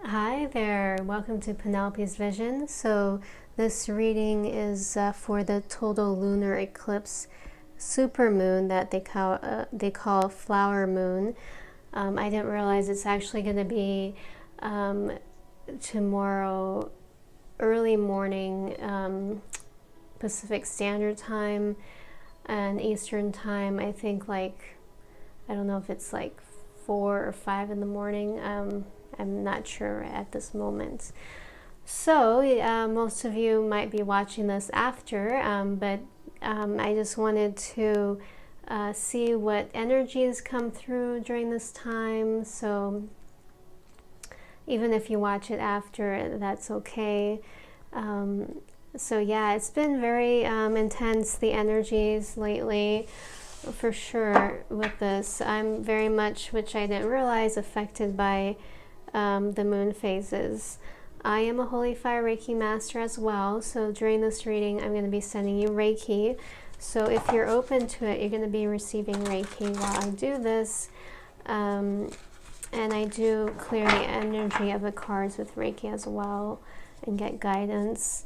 Hi there, welcome to Penelope's Vision. So this reading is for the total lunar eclipse supermoon that they call flower moon. I didn't realize it's actually going to be tomorrow early morning Pacific Standard Time and Eastern Time. I think I don't know if it's like 4 or 5 in the morning. I'm not sure at this moment. So most of you might be watching this after, but I just wanted to see what energies come through during this time. So even if you watch it after, that's okay. So yeah, it's been very intense, the energies lately, for sure, with this. I'm very much, which I didn't realize, affected by the moon phases. I am a Holy Fire Reiki Master as well, so during this reading I'm going to be sending you Reiki. So if you're open to it, you're going to be receiving Reiki while I do this. And I do clear the energy of the cards with Reiki as well and get guidance.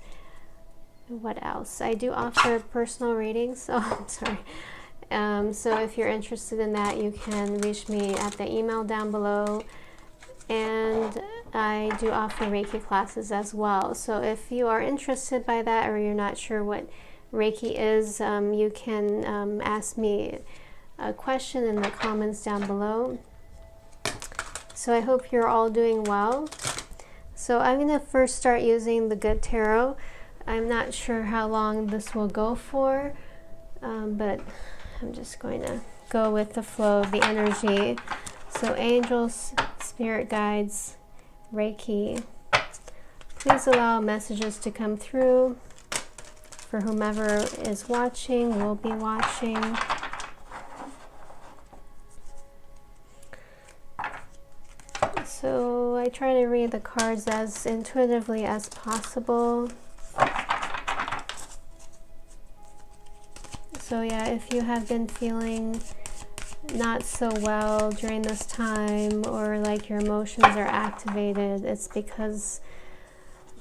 What else? I do offer personal readings. Oh, I'm sorry. So if you're interested in that, you can reach me at the email down below. And I do offer Reiki classes as well. So if you are interested by that, or you're not sure what Reiki is, you can ask me a question in the comments down below. So I hope you're all doing well. So I'm going to first start using the Good Tarot. I'm not sure how long this will go for, but I'm just going to go with the flow of the energy. So angels, spirit guides, Reiki, please allow messages to come through for whomever is watching, will be watching. So I try to read the cards as intuitively as possible. So yeah, if you have been feeling not so well during this time, or like your emotions are activated, it's because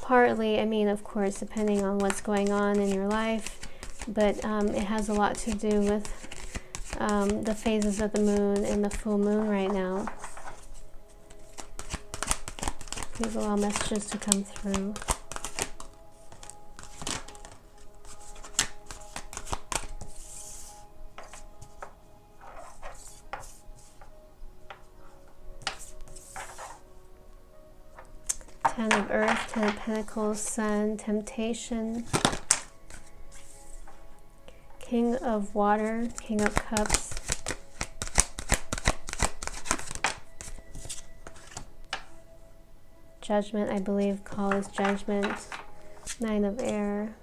partly, I mean, of course, depending on what's going on in your life, but it has a lot to do with the phases of the moon and the full moon right now. Please allow messages to come through. Ten of Earth, Ten of Pentacles, Sun, Temptation, King of Water, King of Cups, Judgment, I believe call is Judgment, Nine of Air,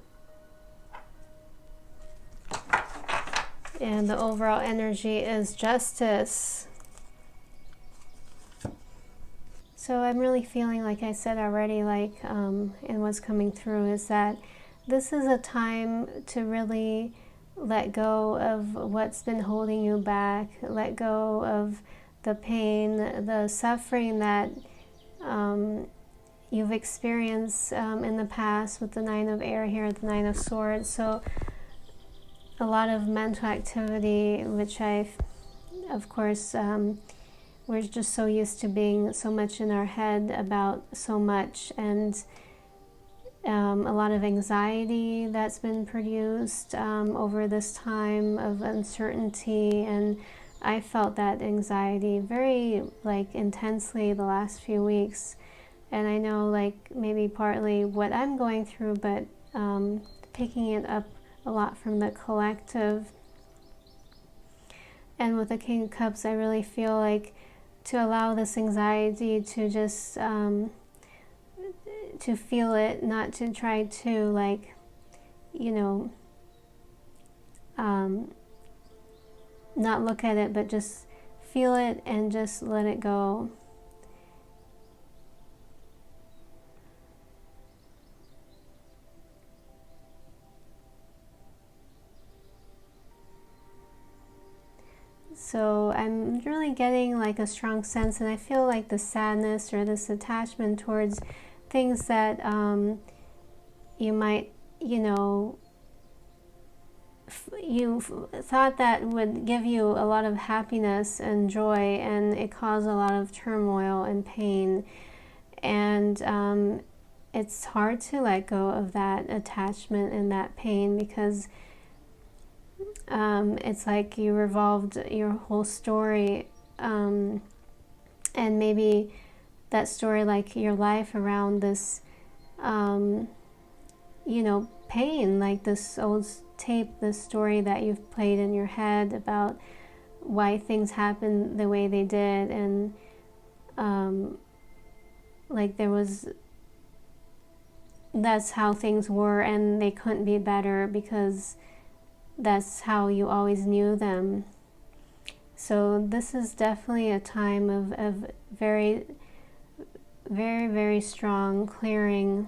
and the overall energy is Justice. So I'm really feeling, like I said already, and what's coming through is that this is a time to really let go of what's been holding you back, let go of the pain, the suffering that you've experienced in the past with the Nine of Air here, the Nine of Swords. So a lot of mental activity, which of course, we're just so used to being so much in our head about so much, and a lot of anxiety that's been produced over this time of uncertainty. And I felt that anxiety very intensely the last few weeks, and I know maybe partly what I'm going through, but picking it up a lot from the collective. And with the King of Cups, I really feel like to allow this anxiety to just to feel it, not to try to not look at it, but just feel it and just let it go. So I'm really getting like a strong sense, and I feel like the sadness or this attachment towards things that you might, you know, you thought that would give you a lot of happiness and joy, and it caused a lot of turmoil and pain. And it's hard to let go of that attachment and that pain, because it's like you revolved your whole story, and maybe that story, like your life, around this, you know, pain, like this old tape, this story that you've played in your head about why things happened the way they did, and like there was, that's how things were and they couldn't be better because that's how you always knew them. So this is definitely a time of very, very, very strong clearing,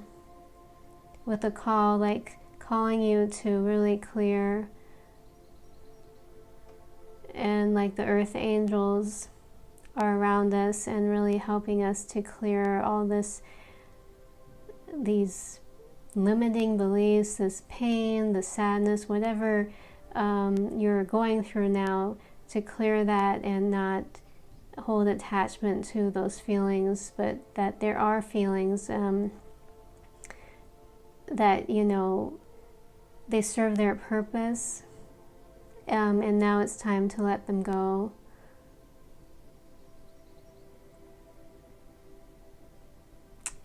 with a call, like calling you to really clear. And like the earth angels are around us and really helping us to clear all this, these limiting beliefs, this pain, the sadness, whatever you're going through now, to clear that and not hold attachment to those feelings, but that there are feelings that, you know, they serve their purpose, and now it's time to let them go.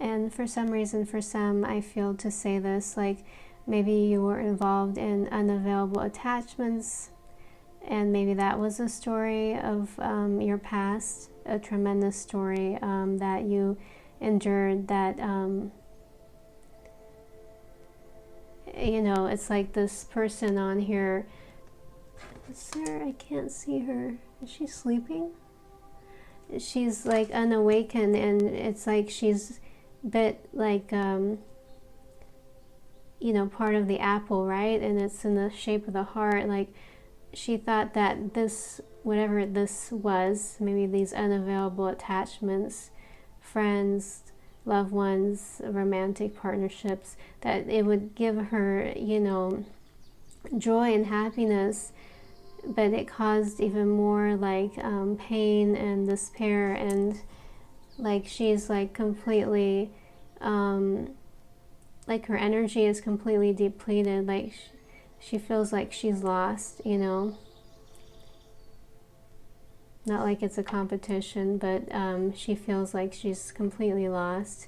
And for some reason, for some, I feel to say this, like maybe you were involved in unavailable attachments, and maybe that was a story of your past, a tremendous story that you endured, that, you know, it's like this person on here. Is there, I can't see her. Is she sleeping? She's like unawakened, and it's like she's bit like, you know, part of the apple, right? And it's in the shape of the heart. Like she thought that this, whatever this was, maybe these unavailable attachments, friends, loved ones, romantic partnerships, that it would give her, you know, joy and happiness, but it caused even more like pain and despair, and like she's like completely, like her energy is completely depleted, like she feels like she's lost, you know. Not like it's a competition, but she feels like she's completely lost.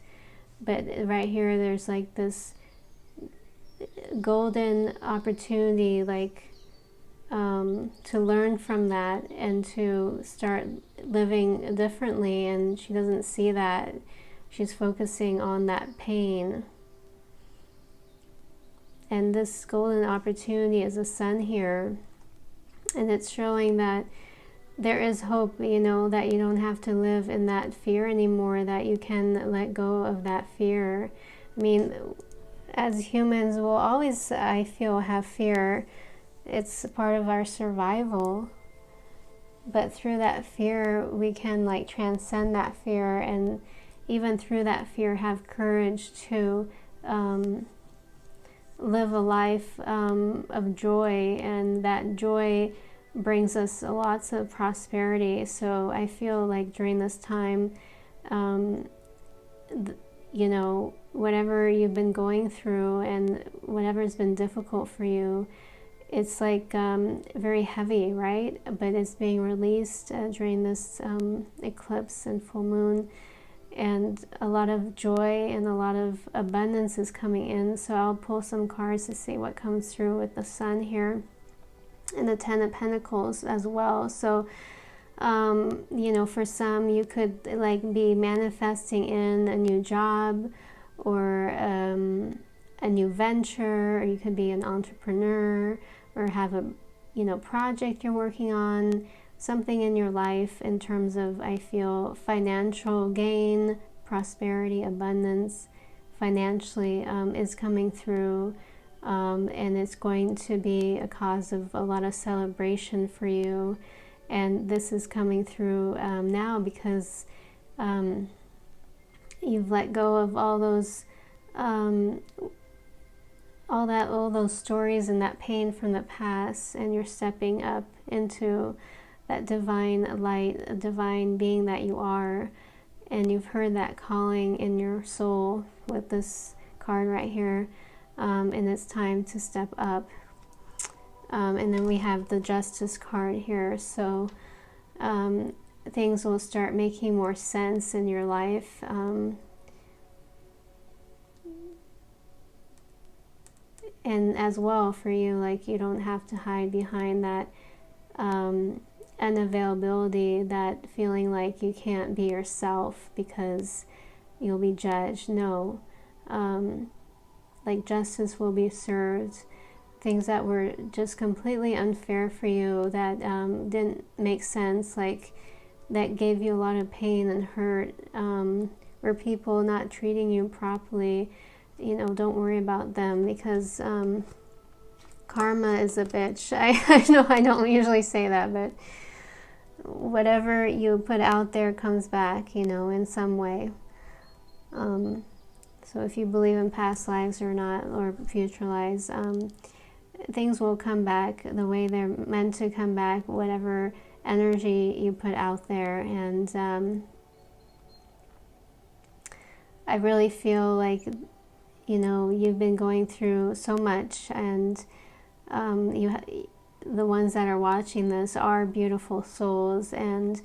But right here, there's like this golden opportunity, like to learn from that and to start living differently. And she doesn't see that. She's focusing on that pain. And this golden opportunity is the sun here. And it's showing that there is hope, you know, that you don't have to live in that fear anymore, that you can let go of that fear. I mean, as humans, we'll always, I feel, have fear. It's part of our survival. But through that fear, we can like transcend that fear, and even through that fear, have courage to live a life of joy, and that joy brings us lots of prosperity. So I feel like during this time, you know, whatever you've been going through and whatever's been difficult for you, it's like very heavy, right? But it's being released during this eclipse and full moon, and a lot of joy and a lot of abundance is coming in. So I'll pull some cards to see what comes through with the sun here, and the Ten of Pentacles as well. So, you know, for some, you could like be manifesting in a new job, or a new venture, or you could be an entrepreneur, or have a, you know, project you're working on, something in your life in terms of, I feel, financial gain, prosperity, abundance, financially is coming through. And it's going to be a cause of a lot of celebration for you. And this is coming through now because you've let go of all those all those stories and that pain from the past, and you're stepping up into that divine light, divine being that you are. And you've heard that calling in your soul with this card right here, and it's time to step up. And then we have the Justice card here, so things will start making more sense in your life. And as well for you, like, you don't have to hide behind that unavailability, that feeling like you can't be yourself because you'll be judged. No, like, justice will be served. Things that were just completely unfair for you, that didn't make sense, like that gave you a lot of pain and hurt, or people not treating you properly, you know, don't worry about them, because karma is a bitch. I know I don't usually say that, but whatever you put out there comes back, you know, in some way. So if you believe in past lives or not, or future lives, things will come back the way they're meant to come back, whatever energy you put out there. And I really feel like, you know, you've been going through so much, and the ones that are watching this are beautiful souls, and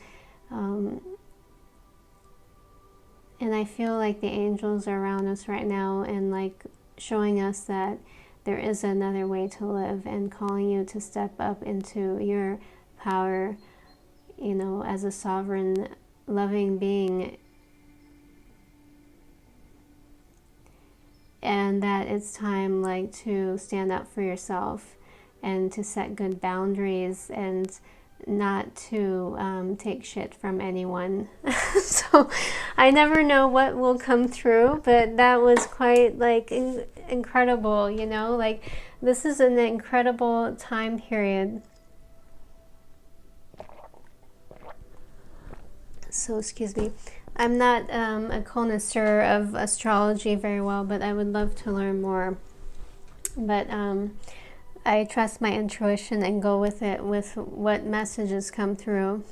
I feel like the angels are around us right now, and like showing us that there is another way to live, and calling you to step up into your power, you know, as a sovereign, loving being. And that it's time, like, to stand up for yourself and to set good boundaries, and not to take shit from anyone. So I never know what will come through, but that was quite like incredible, you know, like this is an incredible time period. So excuse me, I'm not a connoisseur of astrology very well, but I would love to learn more. But I trust my intuition and go with it, with what messages come through.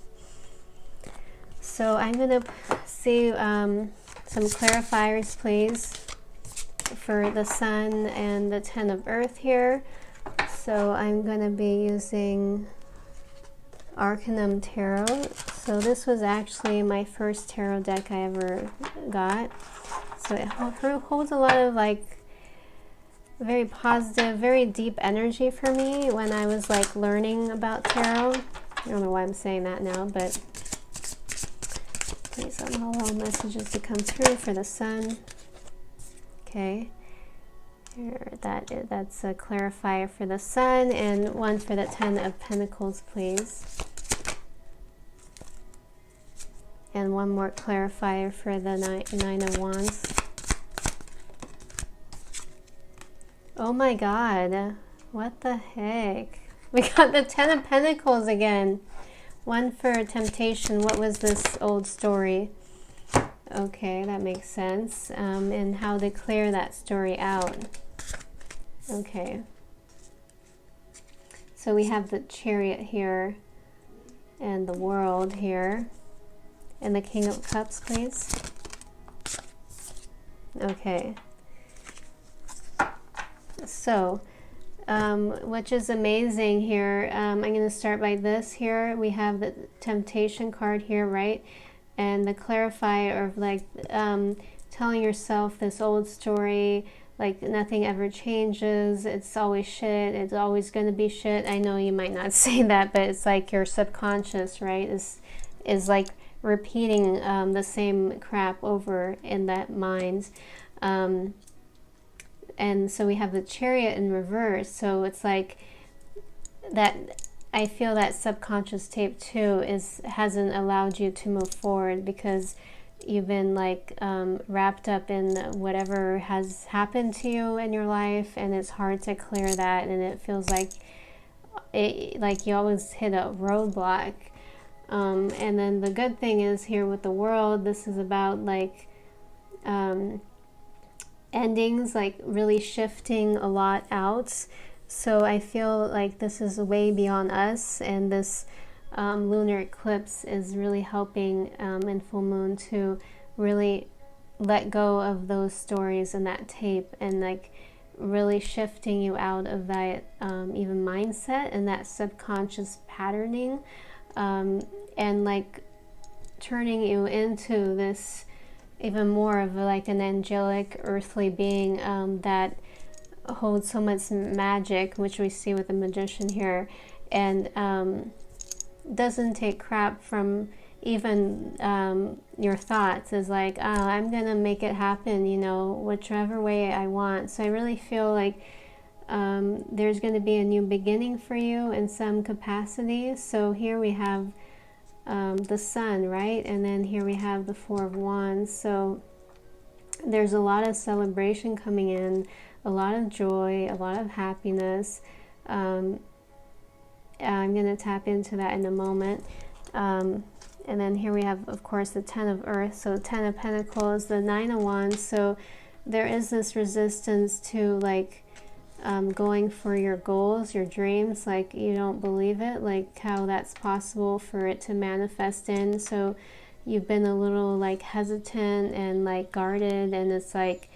So I'm going to see some clarifiers, please, for the Sun and the Ten of Earth here. So I'm going to be using Arcanum Tarot. So this was actually my first tarot deck I ever got. So it holds a lot of like very positive, very deep energy for me when I was like learning about tarot. I don't know why I'm saying that now, but please allow messages to come through for the Sun. Okay, here, that's a clarifier for the Sun, and one for the Ten of Pentacles, please. And one more clarifier for the Nine of Wands. Oh my God, what the heck? We got the Ten of Pentacles again. One for temptation. What was this old story? Okay, that makes sense. And how to clear that story out. Okay. So we have the Chariot here, and the World here, and the King of Cups, please. Okay. So, which is amazing here. I'm going to start by this here. We have the Temptation card here, right? And the clarifier of like telling yourself this old story, like nothing ever changes, it's always shit, it's always going to be shit. I know you might not say that, but it's like your subconscious, right, is like repeating the same crap over in that mind. And so we have the Chariot in reverse, so it's like that. I feel that subconscious tape too hasn't allowed you to move forward, because you've been like wrapped up in whatever has happened to you in your life, and it's hard to clear that, and it feels like you always hit a roadblock. And then the good thing is here with the World, this is about like endings, like really shifting a lot out. So I feel like this is way beyond us, and this lunar eclipse is really helping in full moon to really let go of those stories and that tape, and like really shifting you out of that even mindset and that subconscious patterning, and like turning you into this even more of like an angelic earthly being that holds so much magic, which we see with the magician here, and doesn't take crap from even your thoughts. Is like, oh, I'm gonna make it happen, you know, whichever way I want. So I really feel like there's going to be a new beginning for you in some capacity. So here we have the Sun, right? And then here we have the Four of Wands. So there's a lot of celebration coming in, a lot of joy, a lot of happiness. I'm going to tap into that in a moment. And then here we have, of course, the Ten of Earth. So Ten of Pentacles, the Nine of Wands. So there is this resistance to like going for your goals, your dreams, like you don't believe it, like how that's possible for it to manifest in. So you've been a little like hesitant and like guarded, and it's like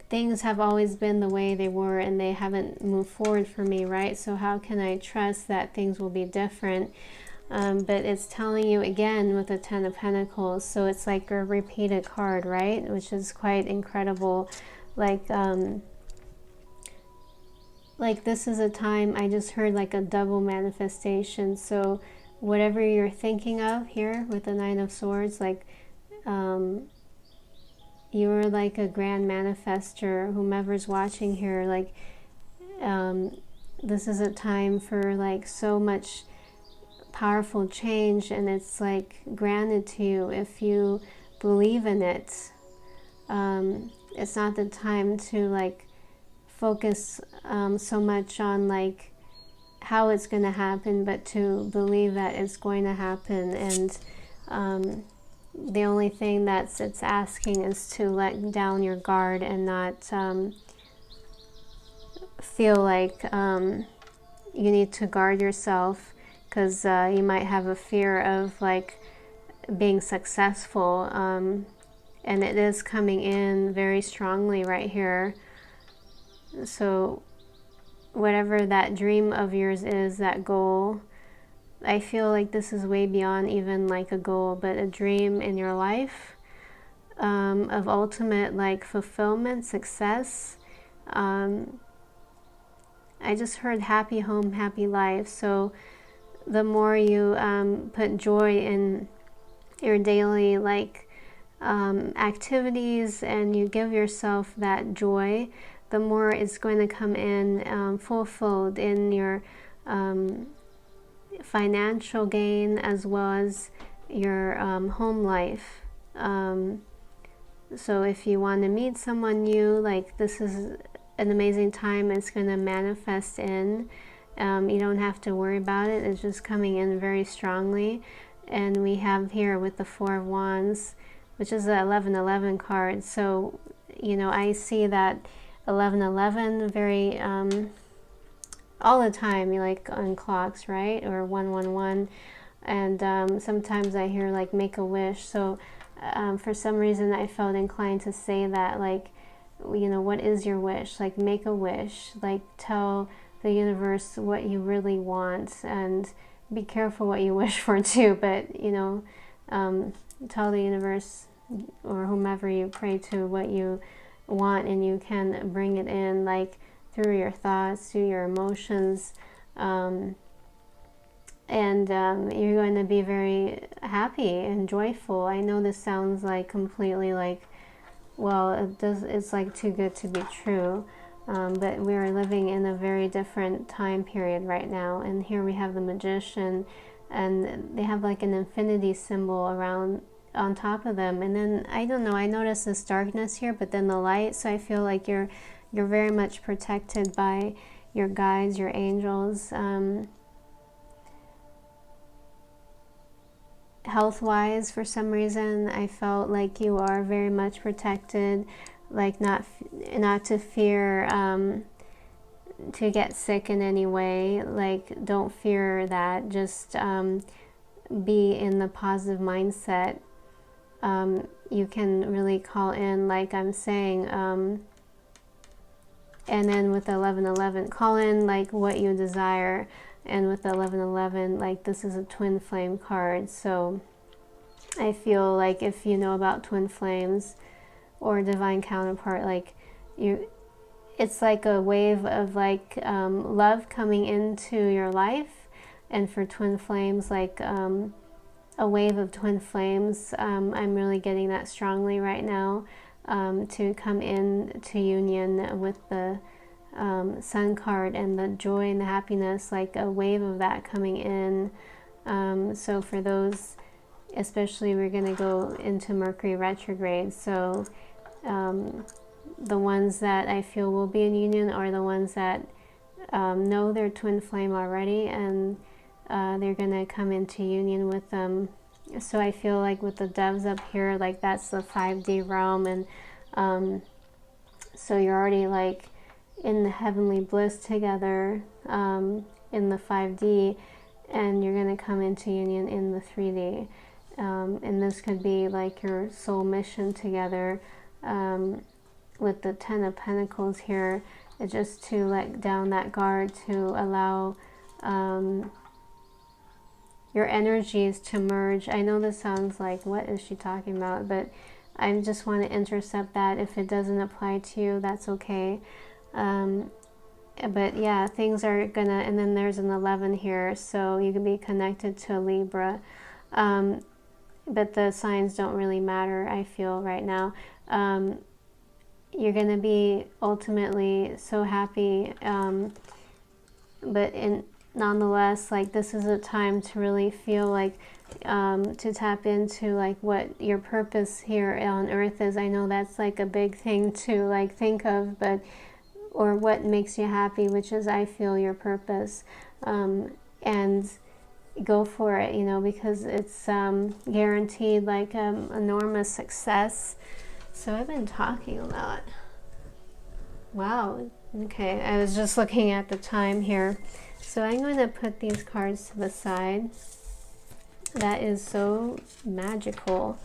things have always been the way they were and they haven't moved forward for me, right? So how can I trust that things will be different? But it's telling you again with the Ten of Pentacles, so it's like a repeated card, right? Which is quite incredible. Like this is a time, I just heard like a double manifestation. So whatever you're thinking of here with the Nine of Swords, like you're like a grand manifester, whomever's watching here, like this is a time for like so much powerful change, and it's like granted to you if you believe in it. It's not the time to like focus so much on like how it's going to happen, but to believe that it's going to happen. And the only thing that it's asking is to let down your guard and not feel like you need to guard yourself, because you might have a fear of like being successful, and it is coming in very strongly right here. So whatever that dream of yours is, that goal, I feel like this is way beyond even like a goal, but a dream in your life of ultimate like fulfillment, success. I just heard happy home, happy life. So the more you put joy in your daily like activities, and you give yourself that joy, the more it's going to come in fulfilled in your financial gain as well as your home life. So if you want to meet someone new, like this is an amazing time. It's going to manifest in. You don't have to worry about it. It's just coming in very strongly. And we have here with the Four of Wands, which is the 1111 card. So, you know, I see that 1111 very all the time, like on clocks, right? Or 111. And sometimes I hear like make a wish. So for some reason I felt inclined to say that, like, you know, what is your wish? Like make a wish, like tell the universe what you really want, and be careful what you wish for too, but you know, tell the universe or whomever you pray to what you want, and you can bring it in like through your thoughts, through your emotions, and you're going to be very happy and joyful. I know this sounds like completely like, well, it's like too good to be true. But we're living in a very different time period right now. And here we have the Magician, and they have like an infinity symbol around on top of them. And then, I don't know, I notice this darkness here, but then the light. So I feel like you're very much protected by your guides, your angels. health-wise, for some reason, I felt like you are very much protected, like not to fear to get sick in any way. Like, don't fear that. Just be in the positive mindset. You can really call in, like I'm saying, and then with 1111, call in like what you desire. And with 1111, like, this is a twin flame card, so I feel like if you know about twin flames or divine counterpart, like it's like a wave of like love coming into your life. And for twin flames, like a wave of twin flames, I'm really getting that strongly right now, to come in to union with the Sun card and the joy and the happiness, like a wave of that coming in. So for those, especially, we're going to go into Mercury retrograde, so the ones that I feel will be in union are the ones that know their twin flame already, and they're going to come into union with them. So I feel like with the doves up here, like that's the 5D realm, and so you're already like in the heavenly bliss together in the 5D, and you're going to come into union in the 3D. And this could be like your soul mission together, with the 10 of Pentacles here, just to let down that guard, to allow your energies to merge. I know this sounds like, what is she talking about? But I just want to intercept that. If it doesn't apply to you, that's okay. But yeah, things are gonna, and then there's an 11 here, so you can be connected to a Libra. But the signs don't really matter, I feel, right now. You're gonna be ultimately so happy, but nonetheless, like, this is a time to really feel like, to tap into like what your purpose here on earth is. I know that's like a big thing to like think of, but or what makes you happy, which is, I feel, your purpose, and go for it, you know, because it's guaranteed like enormous success. So I've been talking a lot. Wow. Okay, I was just looking at the time here. So I'm going to put these cards to the side. That is so magical.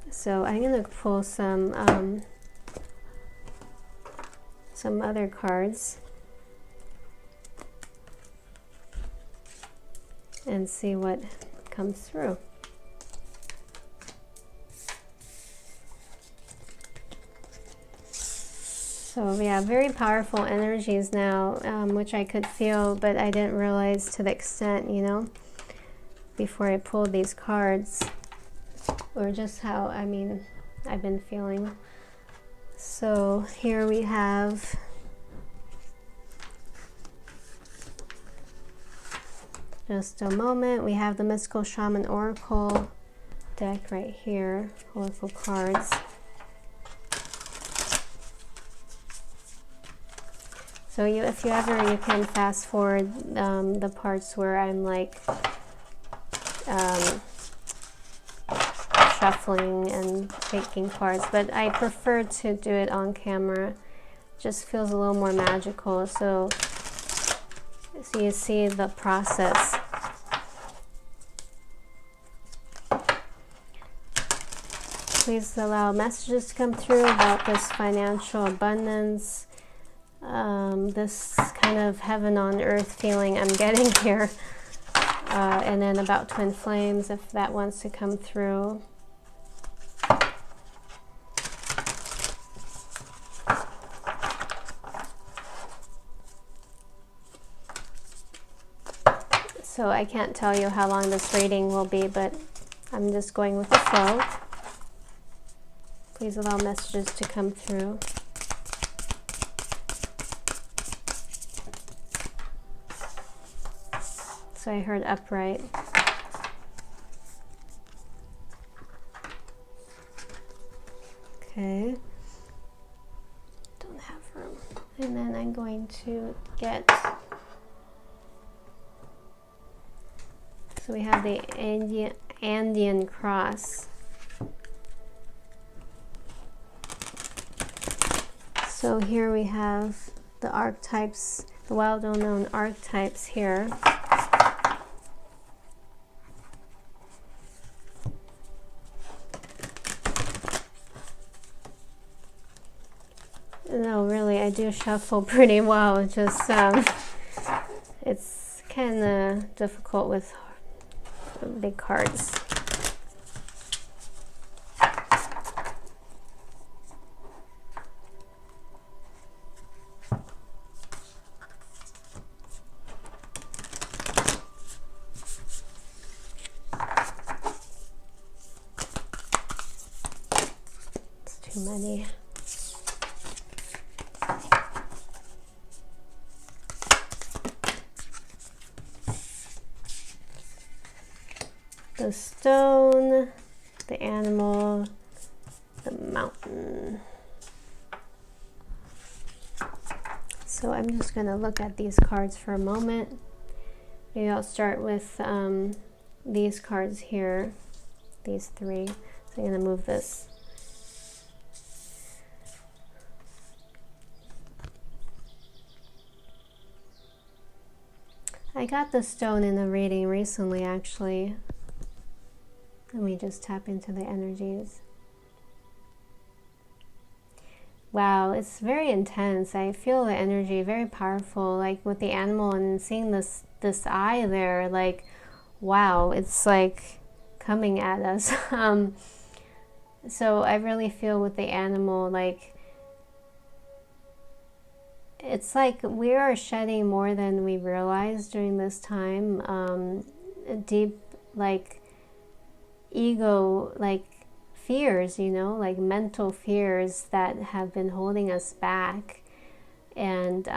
So I'm going to pull some other cards and see what comes through. So yeah, very powerful energies now, which I could feel, but I didn't realize to the extent, you know, before I pulled these cards, or just how, I mean, I've been feeling. So here we have just a moment. We have the Mystical Shaman Oracle deck right here, Oracle cards. So if you ever, you can fast forward the parts where I'm like shuffling and taking cards, but I prefer to do it on camera. Just feels a little more magical. So you see the process. Please allow messages to come through about this financial abundance. This kind of heaven on earth feeling I'm getting here, and then about twin flames, if that wants to come through. So I can't tell you how long this reading will be, but I'm just going with the flow. Please allow messages to come through. So I heard upright. Okay. Don't have room. And then I'm going to get So we have the Andean cross. So here we have the archetypes, the wild unknown archetypes here. No, really, I do shuffle pretty well. It's just, it's kind of difficult with big cards. It's too many. The stone, the animal, the mountain. So I'm just going to look at these cards for a moment. Maybe I'll start with these cards here, these three. So I'm going to move this. I got the stone in a reading recently, actually. Let me just tap into the energies. Wow, it's very intense. I feel the energy very powerful, like with the animal and seeing this eye there, like, wow, it's like coming at us. So I really feel with the animal, like, it's like we are shedding more than we realize during this time. Deep, like, ego, like fears, you know, like mental fears that have been holding us back. And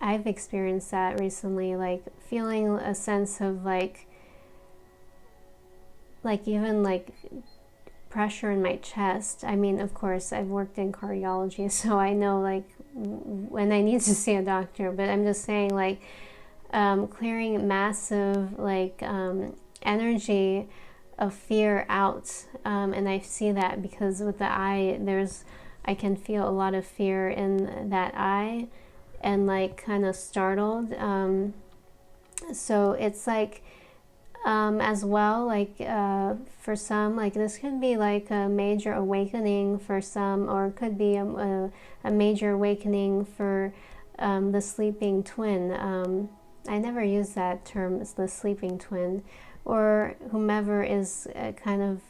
I've experienced that recently, like feeling a sense of like even like pressure in my chest. I mean, of course, I've worked in cardiology, so I know like when I need to see a doctor, but I'm just saying, like, clearing massive like energy of fear out, and I see that because with the eye, I can feel a lot of fear in that eye, and like kind of startled. So it's like as well, like for some, like this could be like a major awakening for some, or it could be a major awakening for the sleeping twin. I never use that term, the sleeping twin, or whomever is kind of,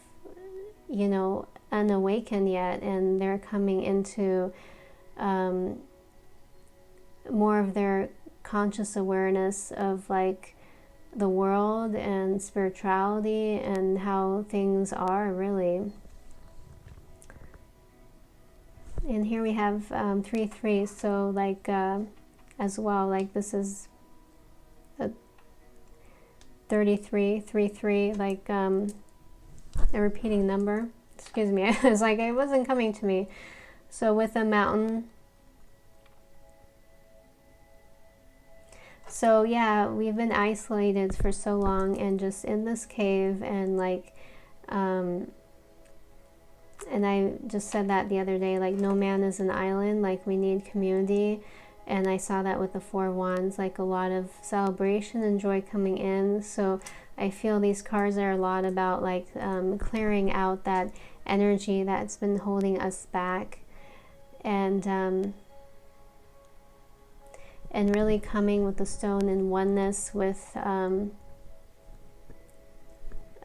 you know, unawakened yet, and they're coming into more of their conscious awareness of like the world and spirituality and how things are really. And here we have 3-3, so like as well, like this is a 33, 3-3, like a repeating number. Excuse me, it's like it wasn't coming to me. So with a mountain. So yeah, we've been isolated for so long and just in this cave, and like and I just said that the other day, like no man is an island, like we need community. And I saw that with the 4 wands, like a lot of celebration and joy coming in. So I feel these cards are a lot about like clearing out that energy that's been holding us back, and really coming with the stone in oneness with I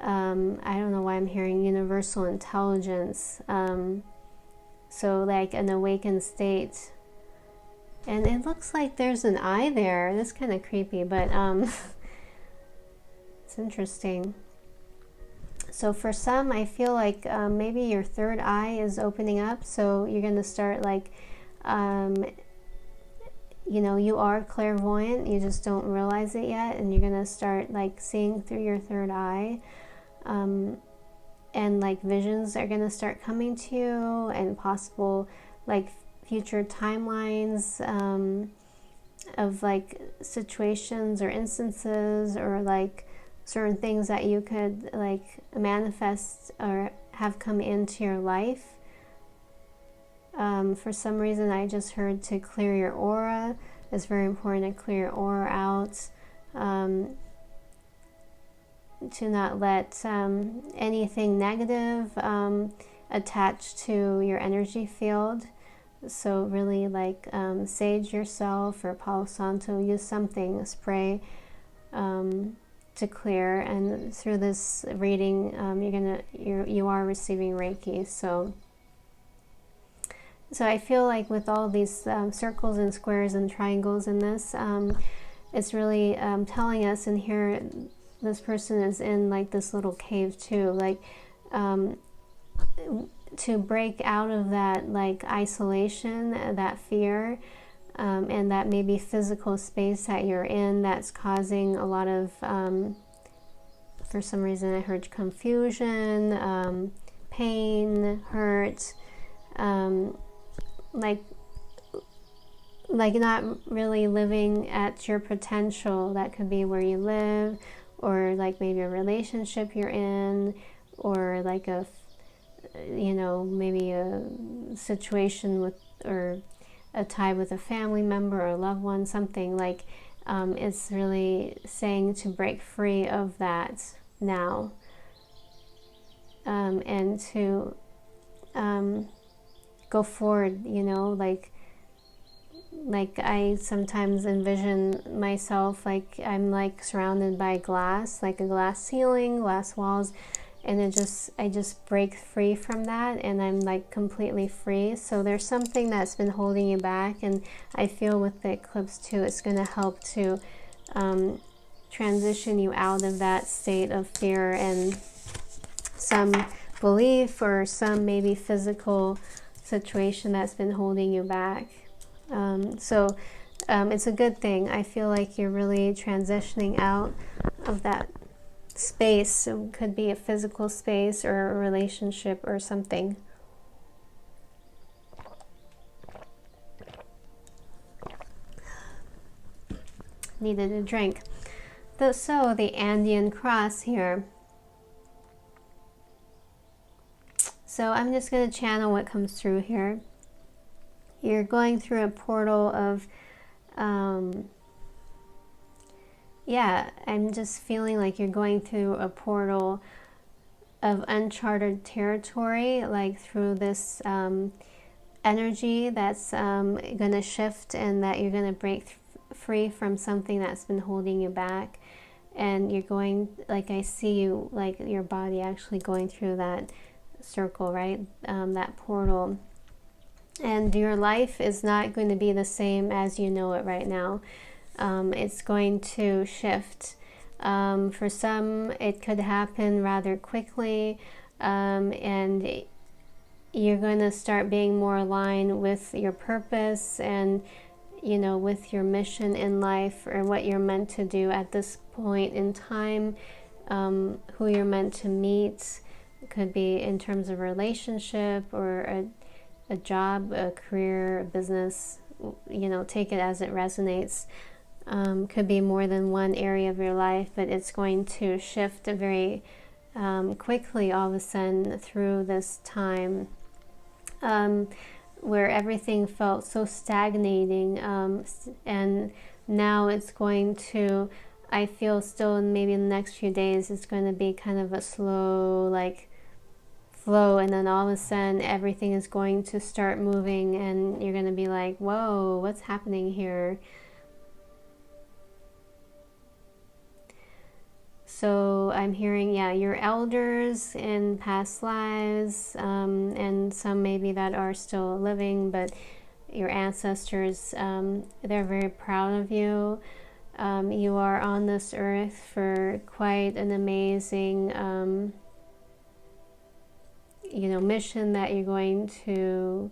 don't know why I'm hearing universal intelligence, so like an awakened state. And it looks like there's an eye there. That's kind of creepy, but it's interesting. So for some, I feel like maybe your third eye is opening up, so you're going to start like you know, you are clairvoyant, you just don't realize it yet, and you're going to start like seeing through your third eye, and like visions are going to start coming to you, and possible like future timelines, of like situations or instances or like certain things that you could like manifest or have come into your life. For some reason I just heard to clear your aura. It's very important to clear your aura out, to not let anything negative attach to your energy field. So really like sage yourself or Palo Santo, use something, a spray, to clear. And through this reading, you are receiving Reiki. So I feel like with all these circles and squares and triangles in this, it's really telling us, and here this person is in like this little cave too, like to break out of that like isolation, that fear, and that maybe physical space that you're in that's causing a lot of, for some reason I heard confusion, pain, hurt, like not really living at your potential. That could be where you live, or like maybe a relationship you're in, or like a, you know, maybe a situation with, or a tie with a family member or a loved one, something like, it's really saying to break free of that now, and to go forward, you know, like I sometimes envision myself like I'm like surrounded by glass, like a glass ceiling, glass walls, and I just break free from that, and I'm like completely free. So there's something that's been holding you back, and I feel with the eclipse too, it's going to help to transition you out of that state of fear and some belief or some maybe physical situation that's been holding you back. So it's a good thing. I feel like you're really transitioning out of that space. It could be a physical space or a relationship or something. Needed a drink. So the Andean cross here. So I'm just going to channel what comes through here. You're going through a portal of, yeah, I'm just feeling like you're going through a portal of uncharted territory, like through this energy that's going to shift, and that you're going to break free from something that's been holding you back. And you're going, like I see you, like your body actually going through that circle, right? That portal. And your life is not going to be the same as you know it right now. It's going to shift. For some, it could happen rather quickly, and you're going to start being more aligned with your purpose and, you know, with your mission in life, or what you're meant to do at this point in time, who you're meant to meet. It could be in terms of relationship or a job, a career, a business, you know, take it as it resonates. Could be more than one area of your life, but it's going to shift very quickly all of a sudden through this time, where everything felt so stagnating, and now it's going to, I feel still maybe in the next few days, it's going to be kind of a slow like flow, and then all of a sudden everything is going to start moving, and you're going to be like, whoa, what's happening here? So I'm hearing, yeah, your elders in past lives, and some maybe that are still living, but your ancestors, they're very proud of you. You are on this earth for quite an amazing, you know, mission that you're going to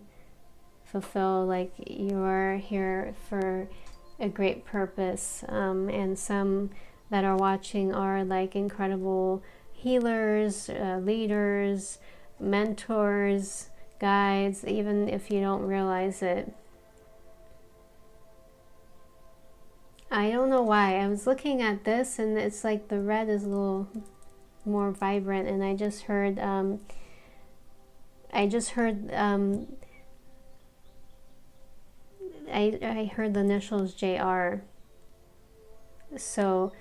fulfill. Like, you are here for a great purpose, and some that are watching are like incredible healers, leaders, mentors, guides, even if you don't realize it. I don't know why. I was looking at this and it's like the red is a little more vibrant, and I just heard I heard the initials JR. So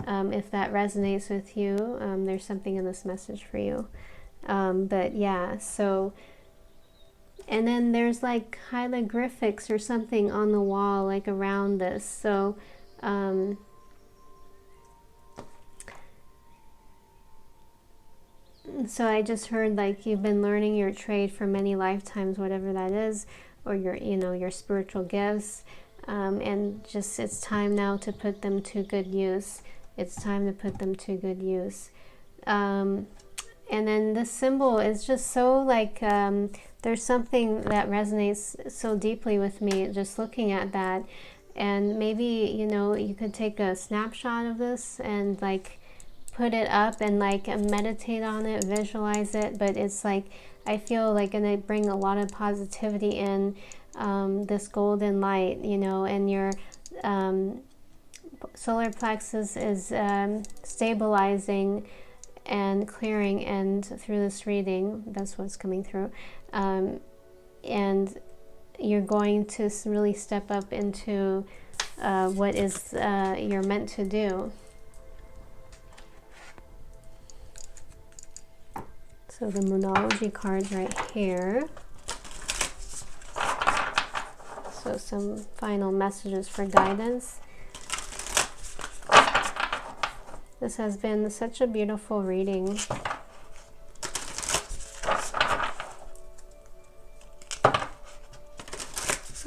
if that resonates with you, there's something in this message for you. But yeah, so, and then there's like hieroglyphics or something on the wall, like around this. So so I just heard like you've been learning your trade for many lifetimes, whatever that is, or your, you know, your spiritual gifts, and just it's time now to put them to good use. It's time to put them to good use. And then this symbol is just so like, there's something that resonates so deeply with me just looking at that. And maybe, you know, you could take a snapshot of this and like put it up and like meditate on it, visualize it. But it's like, I feel like gonna bring a lot of positivity in this golden light, you know, and your solar plexus is stabilizing and clearing, and through this reading, that's what's coming through. And you're going to really step up into what is you're meant to do. So the Moonology cards right here. So some final messages for guidance. This has been such a beautiful reading.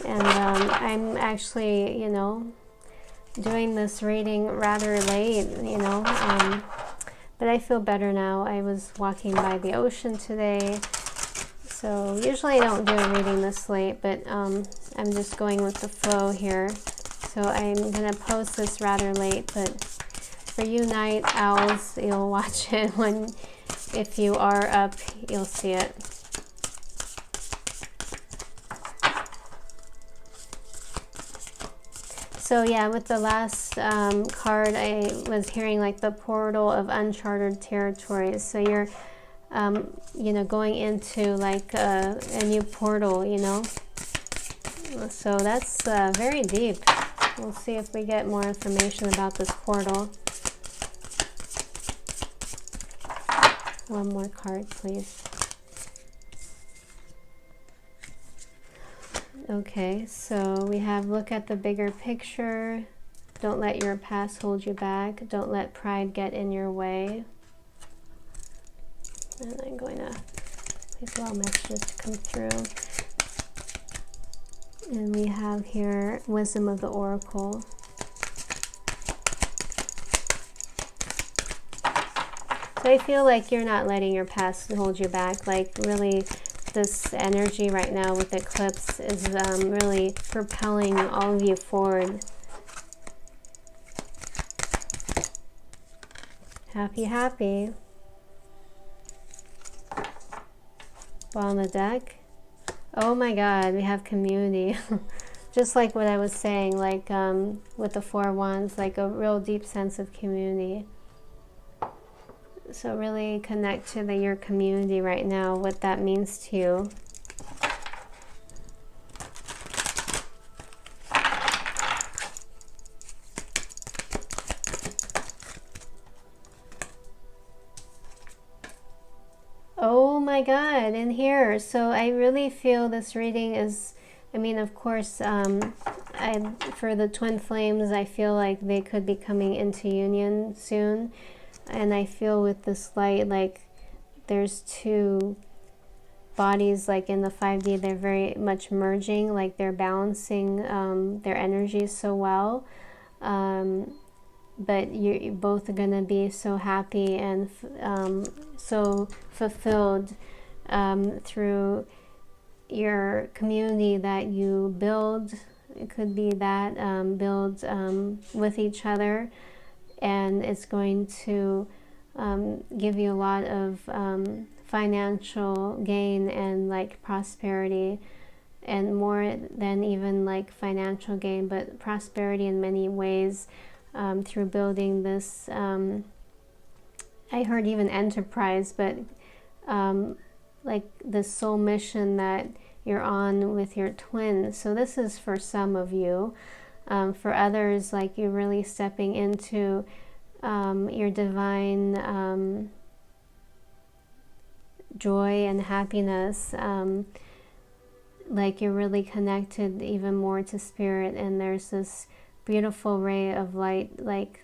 And I'm actually, you know, doing this reading rather late, you know, but I feel better now. I was walking by the ocean today, so usually I don't do a reading this late, but I'm just going with the flow here. So I'm going to post this rather late, but for you night owls, you'll watch it when, if you are up, you'll see it. So yeah, with the last card, I was hearing like the portal of uncharted territories. So you're, you know, going into like a new portal, you know. So that's very deep. We'll see if we get more information about this portal. One more card, please. Okay, so we have look at the bigger picture. Don't let your past hold you back. Don't let pride get in your way. And I'm going to please allow messages to come through. And we have here wisdom of the oracle. So I feel like you're not letting your past hold you back. Like really, this energy right now with the eclipse is really propelling all of you forward. Happy, happy. Bottom of the deck. Oh my God, we have community. Just like what I was saying, like with the Four Wands, like a real deep sense of community. So really connect to your community right now, what that means to you. Oh my God, in here. So I really feel this reading is, I mean, of course, for the twin flames, I feel like they could be coming into union soon. And I feel with this light, like there's two bodies, like in the 5D, they're very much merging, like they're balancing their energies so well. But you both are going to be so happy and so fulfilled through your community that you build. It could be that build with each other. And it's going to give you a lot of financial gain and like prosperity. and more than even like financial gain, but prosperity in many ways, through building this, I heard even enterprise, but like the soul mission that you're on with your twin. So this is for some of you. For others, like you're really stepping into your divine joy and happiness. Like you're really connected even more to spirit, and there's this beautiful ray of light like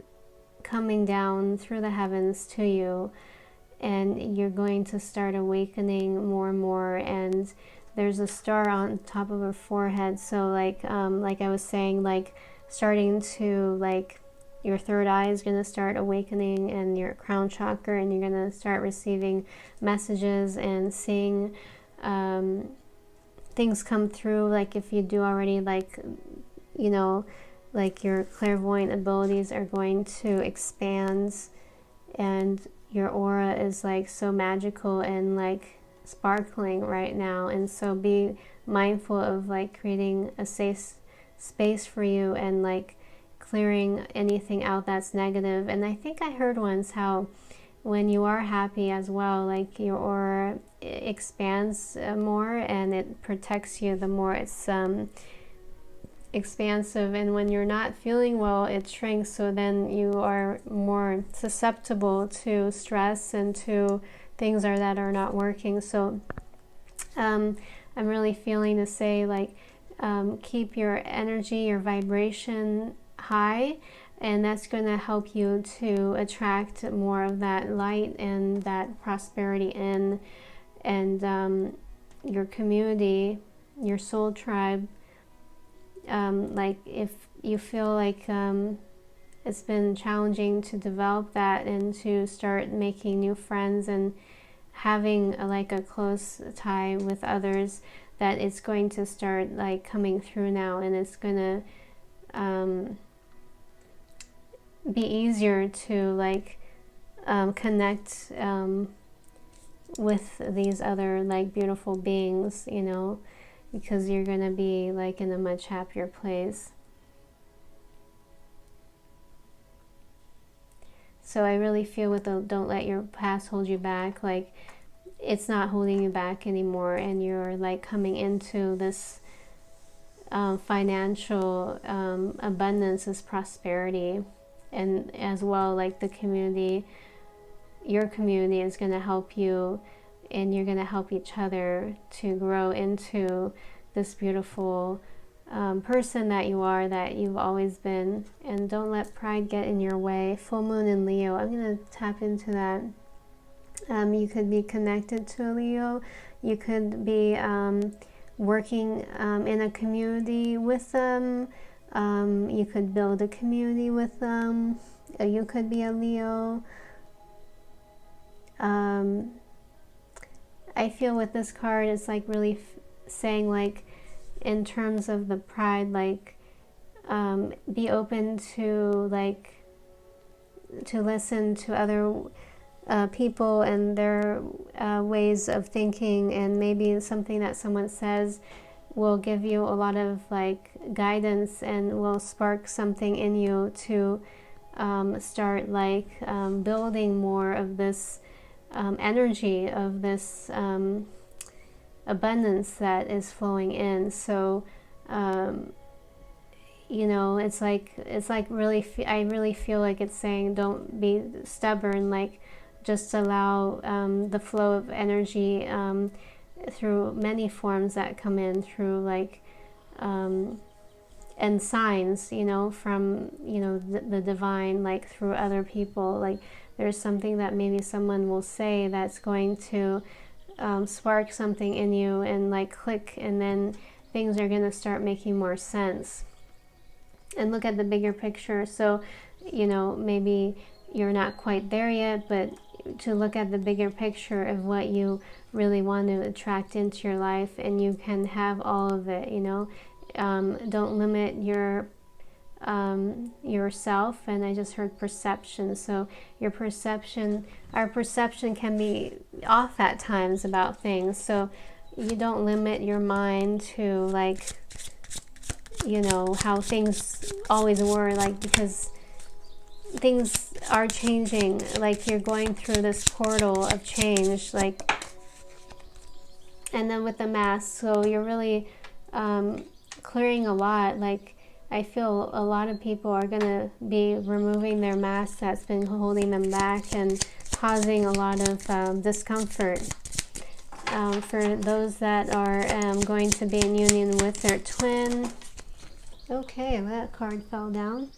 coming down through the heavens to you, and you're going to start awakening more and more. And there's a star on top of her forehead, so like I was saying, like starting to, like, your third eye is going to start awakening, and your crown chakra, and you're going to start receiving messages and seeing things come through. Like if you do already, like, you know, like your clairvoyant abilities are going to expand, and your aura is like so magical and like sparkling right now. And so be mindful of like creating a safe space for you, and like clearing anything out that's negative. And I think I heard once how when you are happy as well, like your aura expands more, and it protects you the more it's expansive. And when you're not feeling well, it shrinks, so then you are more susceptible to stress and to things that are not working. So I'm really feeling to say, like, keep your energy, your vibration high, and that's going to help you to attract more of that light and that prosperity in. And your community, your soul tribe, like if you feel like it's been challenging to develop that and to start making new friends and having like a close tie with others, that it's going to start like coming through now, and it's going to be easier to like connect with these other like beautiful beings, you know, because you're going to be like in a much happier place. So I really feel with the don't let your past hold you back, like it's not holding you back anymore, and you're like coming into this financial abundance, this prosperity. And as well, like the community, your community is going to help you, and you're going to help each other to grow into this beautiful person that you are, that you've always been. And don't let pride get in your way. Full moon in Leo, I'm going to tap into that. You could be connected to a Leo. You could be working in a community with them. You could build a community with them. You could be a Leo. I feel with this card, it's like really saying, like, in terms of the pride, like, be open to, like, to listen to other people and their ways of thinking, and maybe something that someone says will give you a lot of like guidance and will spark something in you to start like building more of this energy of this abundance that is flowing in. So you know, it's like really I really feel like it's saying don't be stubborn, like just allow the flow of energy through many forms that come in through like and signs, you know, from, you know, the divine, like through other people. Like there's something that maybe someone will say that's going to spark something in you and like click, and then things are going to start making more sense. And look at the bigger picture. So, you know, maybe you're not quite there yet, but to look at the bigger picture of what you really want to attract into your life, and you can have all of it, you know. Don't limit your yourself. And I just heard perception. So your perception, our perception can be off at times about things. So, you don't limit your mind to like, you know, how things always were, like, because things are changing, like you're going through this portal of change, like, and then with the mask, so you're really clearing a lot. Like, I feel a lot of people are going to be removing their mask that's been holding them back and causing a lot of discomfort. For those that are going to be in union with their twin. Okay, that card fell down.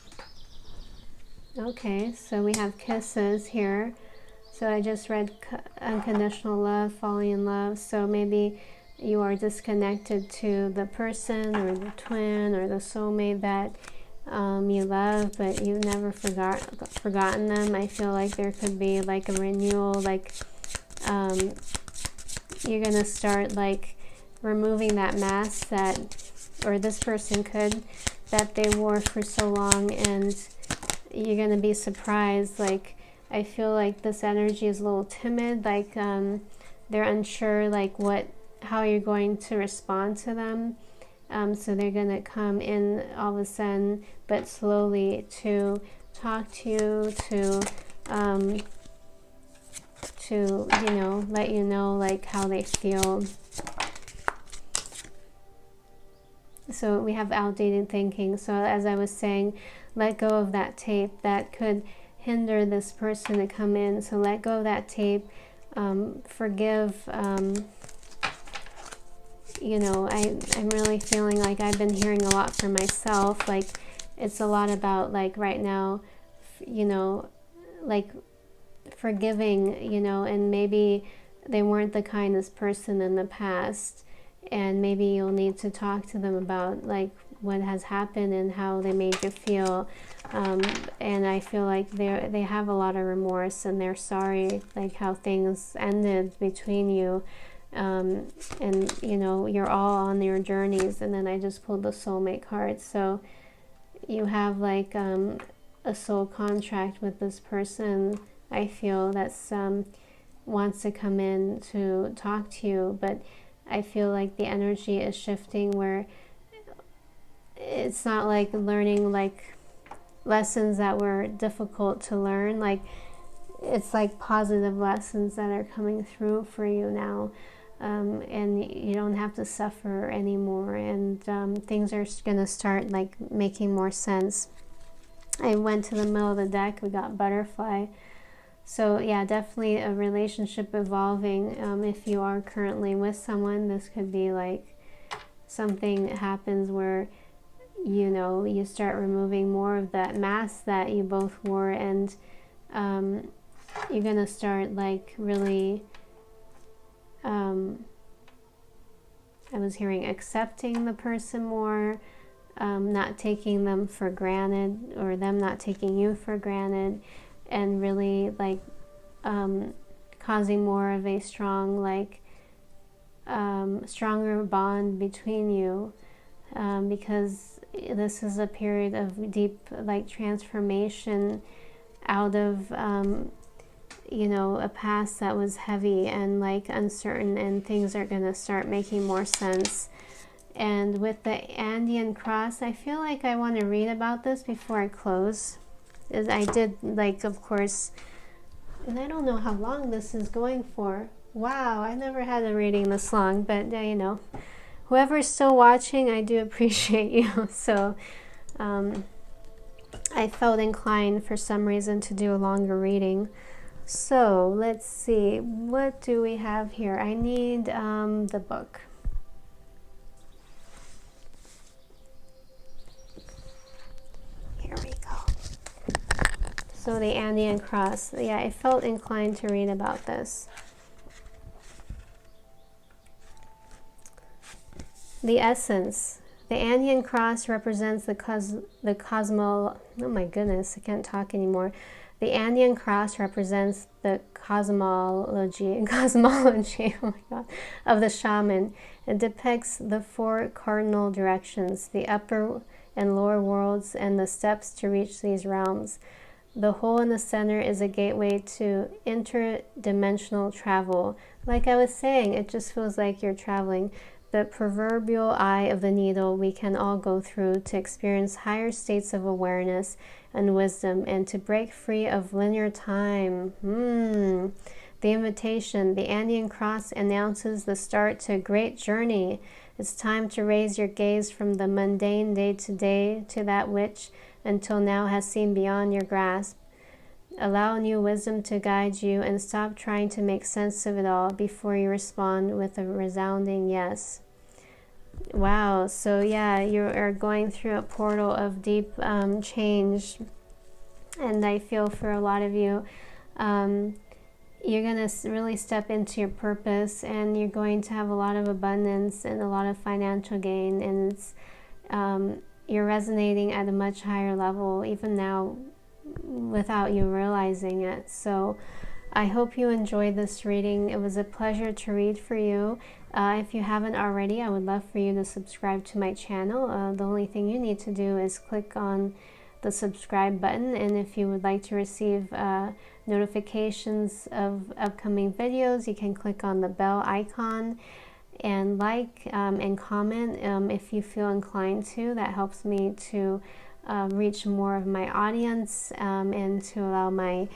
Okay, so we have kisses here. So I just read unconditional love, falling in love. So maybe you are disconnected to the person or the twin or the soulmate that you love, but you've never forgotten them. I feel like there could be like a renewal, like you're going to start like removing that mask that, or this person could, that they wore for so long, and you're going to be surprised. Like, I feel like this energy is a little timid, like they're unsure like how you're going to respond to them. So they're going to come in all of a sudden, but slowly, to talk to you, to, you know, let you know like how they feel. So we have outdated thinking. So as I was saying, let go of that tape that could hinder this person to come in. So let go of that tape. Forgive. You know, I'm really feeling like I've been hearing a lot for myself. Like, it's a lot about like right now, you know, like forgiving, you know, and maybe they weren't the kindest person in the past, and maybe you'll need to talk to them about like what has happened and how they made you feel. And I feel like they have a lot of remorse, and they're sorry like how things ended between you. And you know, you're all on your journeys. And then I just pulled the soulmate card. So you have like a soul contract with this person, I feel, that's wants to come in to talk to you. But I feel like the energy is shifting where it's not like learning like lessons that were difficult to learn. Like, it's like positive lessons that are coming through for you now. And you don't have to suffer anymore, and things are going to start like making more sense. I went to the middle of the deck, we got butterfly. So yeah, definitely a relationship evolving. If you are currently with someone, this could be like something happens where, you know, you start removing more of that mask that you both wore, and you're going to start like really I was hearing accepting the person more, not taking them for granted, or them not taking you for granted, and really like causing more of a strong, like stronger bond between you, because this is a period of deep like transformation out of you know, a past that was heavy and like uncertain, and things are going to start making more sense. And with the Andean cross, I feel like I want to read about this before I close. As I did, like, of course, and I don't know how long this is going for. Wow, I never had a reading this long, but you know, whoever's still watching, I do appreciate you. So I felt inclined for some reason to do a longer reading. So let's see, what do we have here? I need the book. Here we go. So the Andean cross. Yeah, I felt inclined to read about this. The essence. The Andean cross represents oh my goodness, I can't talk anymore. The Andean cross represents the cosmology, oh my God, of the shaman. It depicts the four cardinal directions, the upper and lower worlds, and the steps to reach these realms. The hole in the center is a gateway to interdimensional travel. Like I was saying, it just feels like you're traveling. The proverbial eye of the needle we can all go through to experience higher states of awareness and wisdom and to break free of linear time. The invitation, the Andean cross announces the start to a great journey. It's time to raise your gaze from the mundane day-to-day to that which, until now, has seemed beyond your grasp. Allow new wisdom to guide you and stop trying to make sense of it all before you respond with a resounding yes. Wow, so yeah, you are going through a portal of deep change, and I feel for a lot of you, you're going to really step into your purpose, and you're going to have a lot of abundance and a lot of financial gain, and it's, you're resonating at a much higher level even now without you realizing it. So I hope you enjoyed this reading. It was a pleasure to read for you. If you haven't already, I would love for you to subscribe to my channel. The only thing you need to do is click on the subscribe button, and if you would like to receive notifications of upcoming videos, you can click on the bell icon and like and comment if you feel inclined to. That helps me to reach more of my audience and to allow my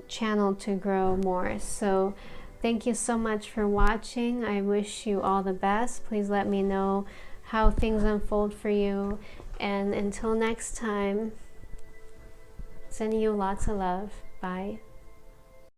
channel to grow more. So thank you so much for watching. I wish you all the best. Please let me know how things unfold for you, and until next time, sending you lots of love. Bye.